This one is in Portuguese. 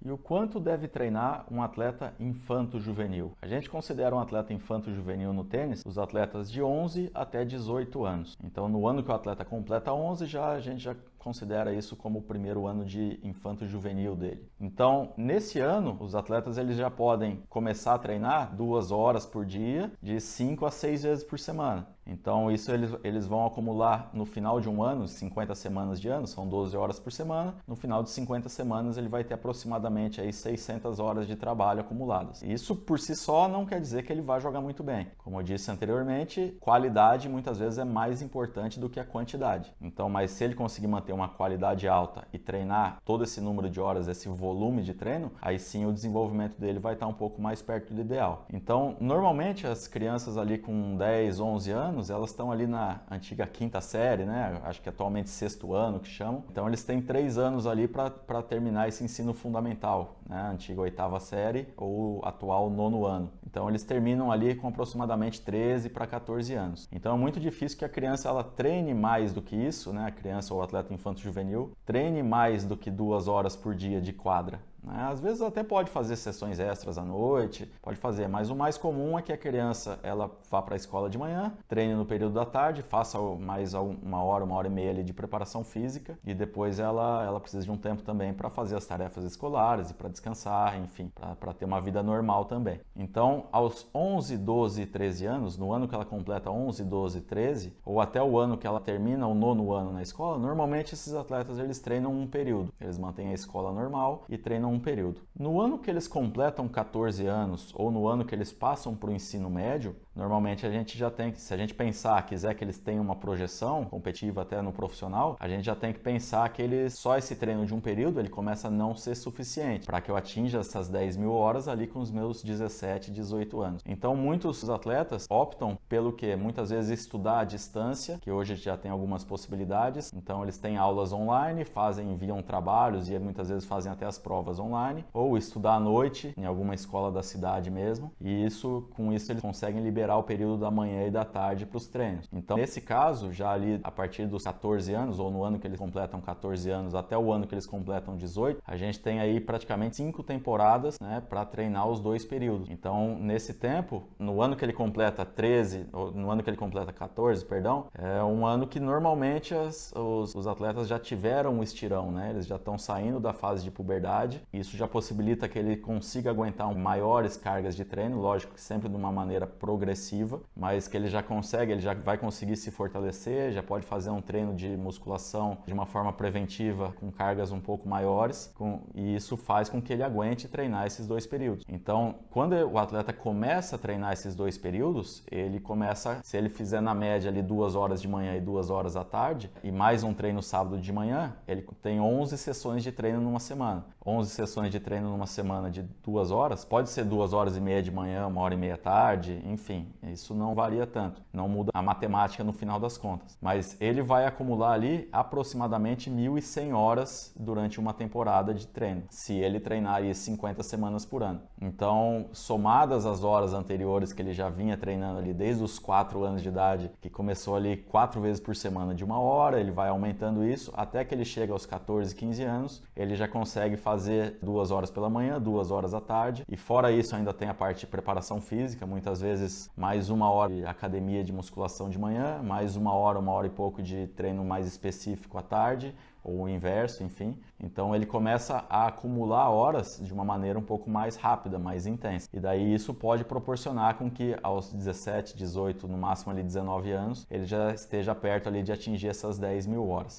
E o quanto deve treinar um atleta infanto-juvenil? A gente considera um atleta infanto-juvenil no tênis os atletas de 11 até 18 anos. Então, no ano que o atleta completa 11, a gente já considera isso como o primeiro ano de infanto-juvenil dele. Então, nesse ano, os atletas eles já podem começar a treinar 2 horas por dia, de 5 a 6 vezes por semana. Então, isso eles vão acumular no final de um ano, 50 semanas de ano, são 12 horas por semana. No final de 50 semanas, ele vai ter aproximadamente aí 600 horas de trabalho acumuladas. Isso, por si só, não quer dizer que ele vai jogar muito bem. Como eu disse anteriormente, qualidade muitas vezes é mais importante do que a quantidade. Então, mas se ele conseguir manter uma qualidade alta e treinar todo esse número de horas, esse volume de treino, aí sim o desenvolvimento dele vai estar um pouco mais perto do ideal. Então, normalmente as crianças ali com 10, 11 anos, elas estão ali na antiga quinta série, né? Acho que atualmente sexto ano que chamam. Então eles têm 3 anos ali para terminar esse ensino fundamental, né? Antiga oitava série ou atual nono ano. Então eles terminam ali com aproximadamente 13 para 14 anos. Então é muito difícil que a criança ela treine mais do que isso, né? A criança ou atleta infanto-juvenil treine mais do que 2 horas por dia de quadra. Às vezes até pode fazer sessões extras à noite, pode fazer, mas o mais comum é que a criança ela vá para a escola de manhã, treine no período da tarde, faça mais uma hora e meia ali de preparação física e depois ela precisa de um tempo também para fazer as tarefas escolares e para descansar, enfim, para ter uma vida normal também. Então, aos 11, 12 e 13 anos, no ano que ela completa 11, 12 e 13, ou até o ano que ela termina o nono ano na escola, normalmente esses atletas eles treinam um período, eles mantêm a escola normal e treinam um período. No ano que eles completam 14 anos ou no ano que eles passam para o ensino médio, normalmente a gente já tem que, se a gente quiser que eles tenham uma projeção competitiva até no profissional, a gente já tem que pensar que só esse treino de um período ele começa a não ser suficiente para que eu atinja essas 10 mil horas ali com os meus 17, 18 anos. Então muitos atletas optam pelo que? Muitas vezes estudar à distância, que hoje já tem algumas possibilidades, então eles têm aulas online, enviam trabalhos e muitas vezes fazem até as provas online, ou estudar à noite em alguma escola da cidade mesmo, e com isso eles conseguem liberar o período da manhã e da tarde para os treinos. Então, nesse caso, já ali a partir dos 14 anos, ou no ano que eles completam 14 anos até o ano que eles completam 18, a gente tem aí praticamente 5 temporadas, né, para treinar os 2 períodos. Então, nesse tempo, no ano que ele completa 13, ou no ano que ele completa 14, perdão, é um ano que normalmente os atletas já tiveram um estirão, né, eles já estão saindo da fase de puberdade. Isso já possibilita que ele consiga aguentar maiores cargas de treino, lógico que sempre de uma maneira progressiva, mas que ele já vai conseguir se fortalecer, já pode fazer um treino de musculação de uma forma preventiva com cargas um pouco maiores, e isso faz com que ele aguente treinar esses 2 períodos. Então, quando o atleta começa a treinar esses 2 períodos, ele começa, se ele fizer na média ali 2 horas de manhã e 2 horas à tarde, e mais um treino sábado de manhã, ele tem 11 sessões de treino numa semana. 11 sessões de treino numa semana de 2 horas, pode ser 2 horas e meia de manhã, 1 hora e meia à tarde, enfim, isso não varia tanto, não muda a matemática no final das contas. Mas ele vai acumular ali aproximadamente 1.100 horas durante uma temporada de treino, se ele treinar aí 50 semanas por ano. Então, somadas as horas anteriores que ele já vinha treinando ali desde os 4 anos de idade, que começou ali 4 vezes por semana de 1 hora, ele vai aumentando isso até que ele chega aos 14, 15 anos, ele já consegue fazer 2 horas pela manhã, 2 horas à tarde, e fora isso ainda tem a parte de preparação física, muitas vezes mais 1 hora de academia de musculação de manhã, mais 1 hora e pouco de treino mais específico à tarde, ou o inverso, enfim. Então ele começa a acumular horas de uma maneira um pouco mais rápida, mais intensa. E daí isso pode proporcionar com que aos 17, 18, no máximo ali 19 anos, ele já esteja perto ali de atingir essas 10 mil horas.